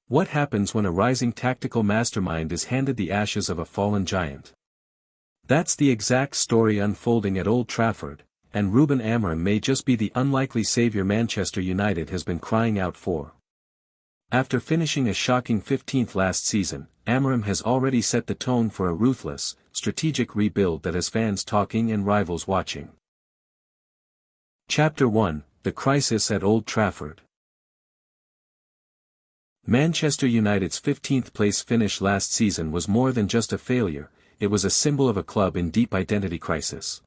What happens when a rising tactical mastermind is handed the ashes of a fallen giant? That's the exact story unfolding at Old Trafford, and Rúben Amorim may just be the unlikely savior Manchester United has been crying out for. After finishing a shocking 15th last season, Amorim has already set the tone for a ruthless, strategic rebuild that has fans talking and rivals watching. Chapter 1: The Crisis at Old Trafford. Manchester United's 15th place finish last season was more than just a failure, it was a symbol of a club in deep identity crisis.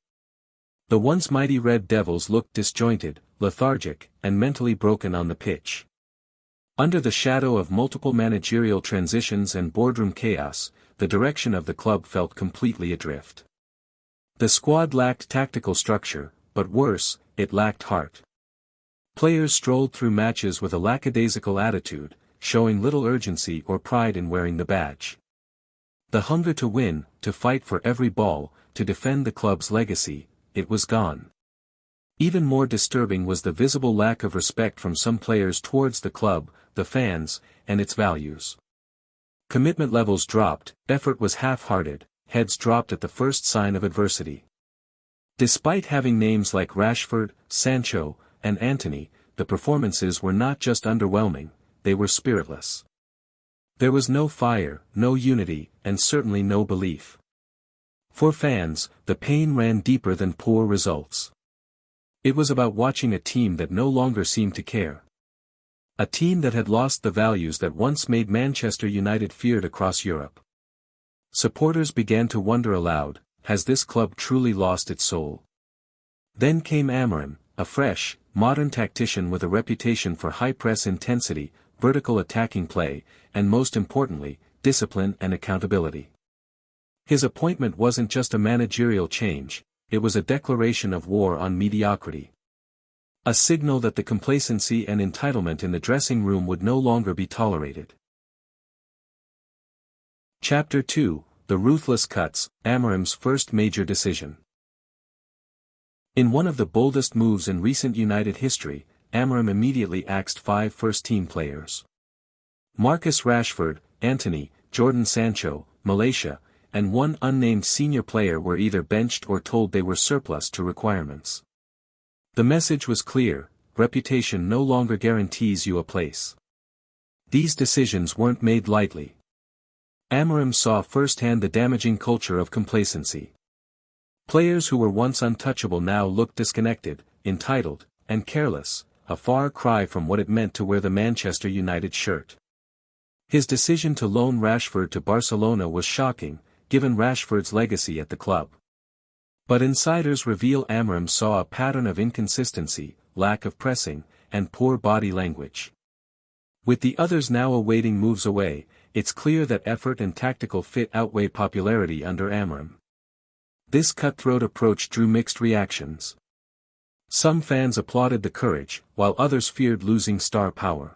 The once mighty Red Devils looked disjointed, lethargic, and mentally broken on the pitch. Under the shadow of multiple managerial transitions and boardroom chaos, the direction of the club felt completely adrift. The squad lacked tactical structure, but worse, it lacked heart. Players strolled through matches with a lackadaisical attitude, showing little urgency or pride in wearing the badge. The hunger to win, to fight for every ball, to defend the club's legacy, it was gone. Even more disturbing was the visible lack of respect from some players towards the club, the fans, and its values. Commitment levels dropped, effort was half-hearted, heads dropped at the first sign of adversity. Despite having names like Rashford, Sancho, and Antony, the performances were not just underwhelming, they were spiritless. There was no fire, no unity, and certainly no belief. For fans, the pain ran deeper than poor results. It was about watching a team that no longer seemed to care. A team that had lost the values that once made Manchester United feared across Europe. Supporters began to wonder aloud, has this club truly lost its soul? Then came Amorim, a fresh, modern tactician with a reputation for high-press intensity, vertical attacking play, and most importantly, discipline and accountability. His appointment wasn't just a managerial change, it was a declaration of war on mediocrity. A signal that the complacency and entitlement in the dressing room would no longer be tolerated. Chapter 2: The Ruthless Cuts, Amorim's first major decision. In one of the boldest moves in recent United history, Amorim immediately axed 5 first-team players. Marcus Rashford, Antony, Jordan Sancho, Malaysia, and one unnamed senior player were either benched or told they were surplus to requirements. The message was clear: reputation no longer guarantees you a place. These decisions weren't made lightly. Amorim saw firsthand the damaging culture of complacency. Players who were once untouchable now looked disconnected, entitled, and careless, a far cry from what it meant to wear the Manchester United shirt. His decision to loan Rashford to Barcelona was shocking, given Rashford's legacy at the club. But insiders reveal Amorim saw a pattern of inconsistency, lack of pressing, and poor body language. With the others now awaiting moves away, it's clear that effort and tactical fit outweigh popularity under Amorim. This cutthroat approach drew mixed reactions. Some fans applauded the courage, while others feared losing star power.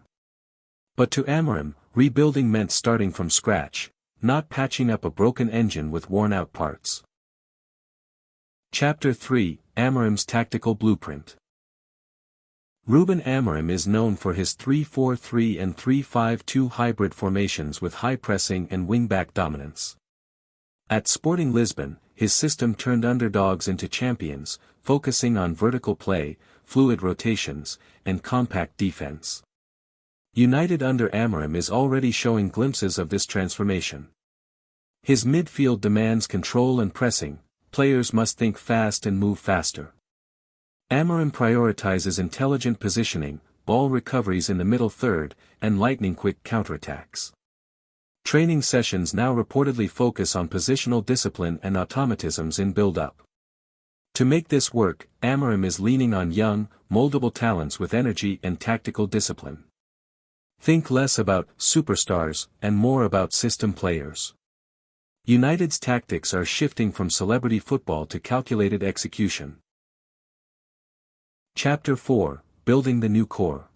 But to Amorim, rebuilding meant starting from scratch, not patching up a broken engine with worn-out parts. Chapter 3: Amorim's Tactical Blueprint. Rúben Amorim is known for his 3-4-3 and 3-5-2 hybrid formations with high pressing and wing-back dominance. At Sporting Lisbon, his system turned underdogs into champions, focusing on vertical play, fluid rotations, and compact defense. United under Amorim is already showing glimpses of this transformation. His midfield demands control and pressing, players must think fast and move faster. Amorim prioritizes intelligent positioning, ball recoveries in the middle third, and lightning-quick counterattacks. Training sessions now reportedly focus on positional discipline and automatisms in build-up. To make this work, Amorim is leaning on young, moldable talents with energy and tactical discipline. Think less about superstars and more about system players. United's tactics are shifting from celebrity football to calculated execution. Chapter 4: Building the New Core.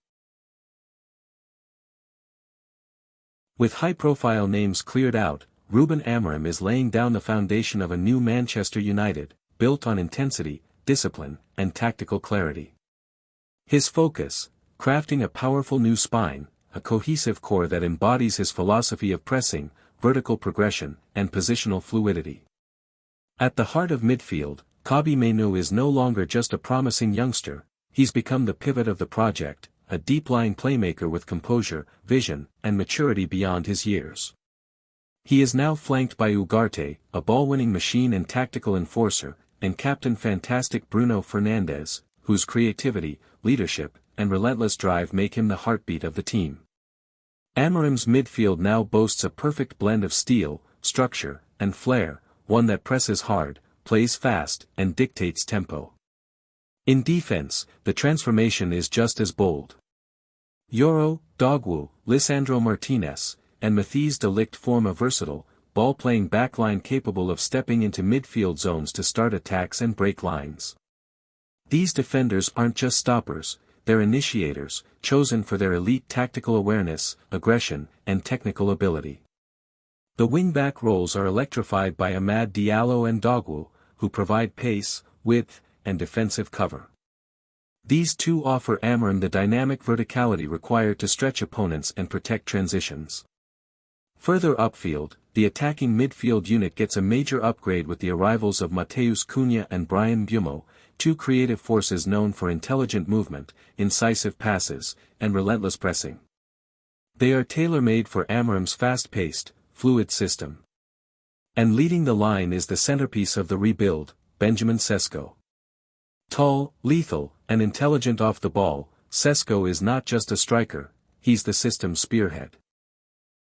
With high-profile names cleared out, Rúben Amorim is laying down the foundation of a new Manchester United, built on intensity, discipline, and tactical clarity. His focus: crafting a powerful new spine, a cohesive core that embodies his philosophy of pressing, vertical progression, and positional fluidity. At the heart of midfield, Kobbie Mainoo is no longer just a promising youngster, he's become the pivot of the project, a deep-lying playmaker with composure, vision, and maturity beyond his years. He is now flanked by Ugarte, a ball-winning machine and tactical enforcer, and Captain Fantastic Bruno Fernandes, whose creativity, leadership, and relentless drive make him the heartbeat of the team. Amorim's midfield now boasts a perfect blend of steel, structure, and flair, one that presses hard, plays fast, and dictates tempo. In defense, the transformation is just as bold. Yoro, Dogwu, Lisandro Martinez, and Matthijs de Ligt form a versatile, ball-playing backline capable of stepping into midfield zones to start attacks and break lines. These defenders aren't just stoppers, they're initiators, chosen for their elite tactical awareness, aggression, and technical ability. The wing-back roles are electrified by Amad Diallo and Dogwu, who provide pace, width, and defensive cover. These two offer Amorim the dynamic verticality required to stretch opponents and protect transitions. Further upfield, the attacking midfield unit gets a major upgrade with the arrivals of Matheus Cunha and Bryan Mbeumo, two creative forces known for intelligent movement, incisive passes, and relentless pressing. They are tailor-made for Amorim's fast-paced, fluid system. And leading the line is the centerpiece of the rebuild, Benjamin Sesko. Tall, lethal, and intelligent off the ball, Sesko is not just a striker, he's the system's spearhead.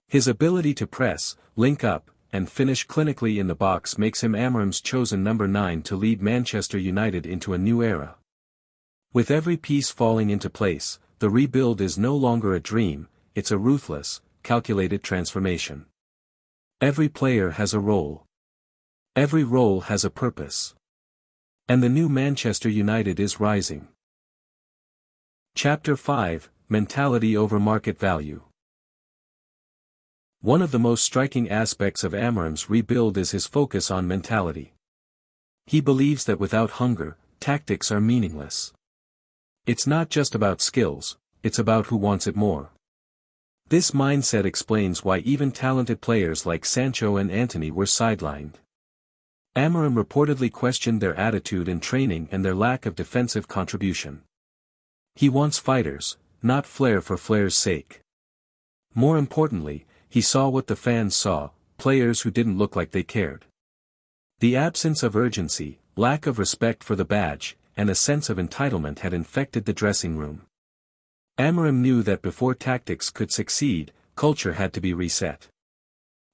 His ability to press, link up, and finish clinically in the box makes him Amorim's chosen number 9 to lead Manchester United into a new era. With every piece falling into place, the rebuild is no longer a dream, it's a ruthless, calculated transformation. Every player has a role. Every role has a purpose. And the new Manchester United is rising. Chapter 5, Mentality over Market Value. One of the most striking aspects of Amorim's rebuild is his focus on mentality. He believes that without hunger, tactics are meaningless. It's not just about skills, it's about who wants it more. This mindset explains why even talented players like Sancho and Antony were sidelined. Amorim reportedly questioned their attitude in training and their lack of defensive contribution. He wants fighters, not flair for flair's sake. More importantly, he saw what the fans saw, players who didn't look like they cared. The absence of urgency, lack of respect for the badge, and a sense of entitlement had infected the dressing room. Amorim knew that before tactics could succeed, culture had to be reset.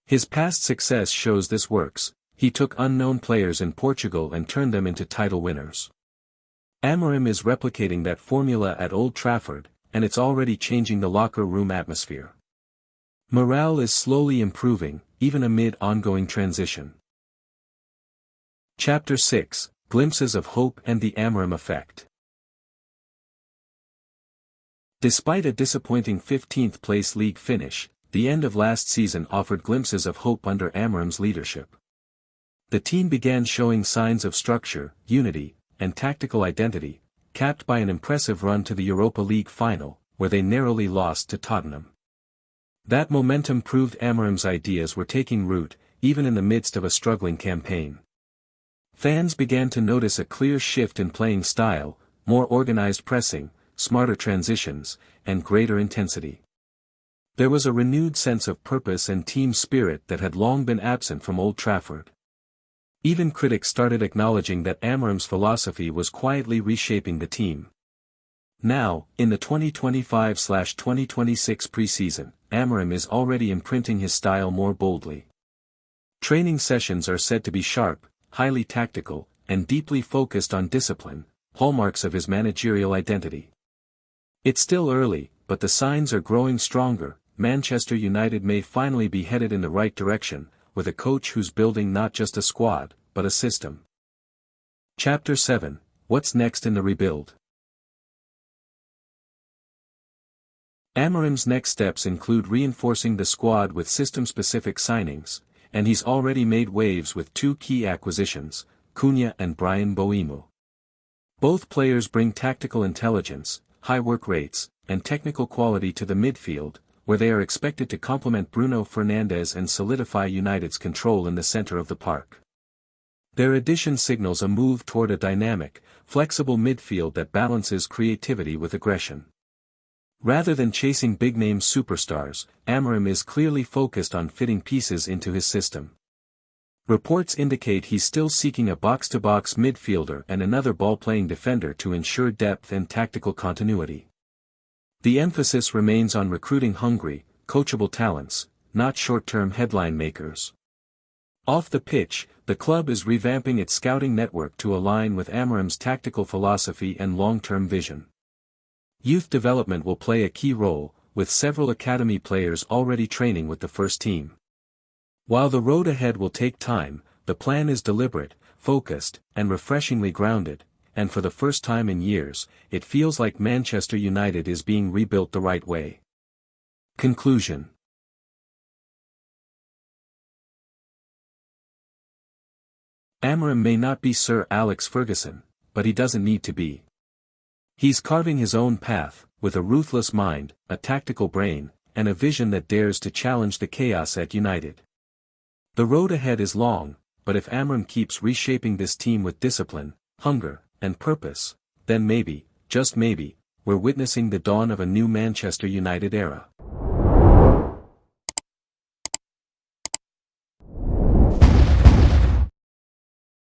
His past success shows this works. He took unknown players in Portugal and turned them into title winners. Amorim is replicating that formula at Old Trafford, and it's already changing the locker room atmosphere. Morale is slowly improving, even amid ongoing transition. Chapter 6, Glimpses of Hope and the Amorim Effect. Despite a disappointing 15th place league finish, the end of last season offered glimpses of hope under Amorim's leadership. The team began showing signs of structure, unity, and tactical identity, capped by an impressive run to the Europa League final, where they narrowly lost to Tottenham. That momentum proved Amorim's ideas were taking root, even in the midst of a struggling campaign. Fans began to notice a clear shift in playing style, more organized pressing, smarter transitions, and greater intensity. There was a renewed sense of purpose and team spirit that had long been absent from Old Trafford. Even critics started acknowledging that Amorim's philosophy was quietly reshaping the team. Now, in the 2025/2026 preseason, Amorim is already imprinting his style more boldly. Training sessions are said to be sharp, highly tactical, and deeply focused on discipline, hallmarks of his managerial identity. It's still early, but the signs are growing stronger. Manchester United may finally be headed in the right direction, with a coach who's building not just a squad, but a system. Chapter 7, What's Next in the Rebuild? Amorim's next steps include reinforcing the squad with system-specific signings, and he's already made waves with two key acquisitions, Cunha and Bryan Mbeumo. Both players bring tactical intelligence, high work rates, and technical quality to the midfield, where they are expected to complement Bruno Fernandes and solidify United's control in the centre of the park. Their addition signals a move toward a dynamic, flexible midfield that balances creativity with aggression. Rather than chasing big-name superstars, Amorim is clearly focused on fitting pieces into his system. Reports indicate he's still seeking a box-to-box midfielder and another ball-playing defender to ensure depth and tactical continuity. The emphasis remains on recruiting hungry, coachable talents, not short-term headline makers. Off the pitch, the club is revamping its scouting network to align with Amorim's tactical philosophy and long-term vision. Youth development will play a key role, with several academy players already training with the first team. While the road ahead will take time, the plan is deliberate, focused, and refreshingly grounded, and for the first time in years, it feels like Manchester United is being rebuilt the right way. Conclusion. Amorim may not be Sir Alex Ferguson, but he doesn't need to be. He's carving his own path, with a ruthless mind, a tactical brain, and a vision that dares to challenge the chaos at United. The road ahead is long, but if Amorim keeps reshaping this team with discipline, hunger, and purpose, then maybe, just maybe, we're witnessing the dawn of a new Manchester United era.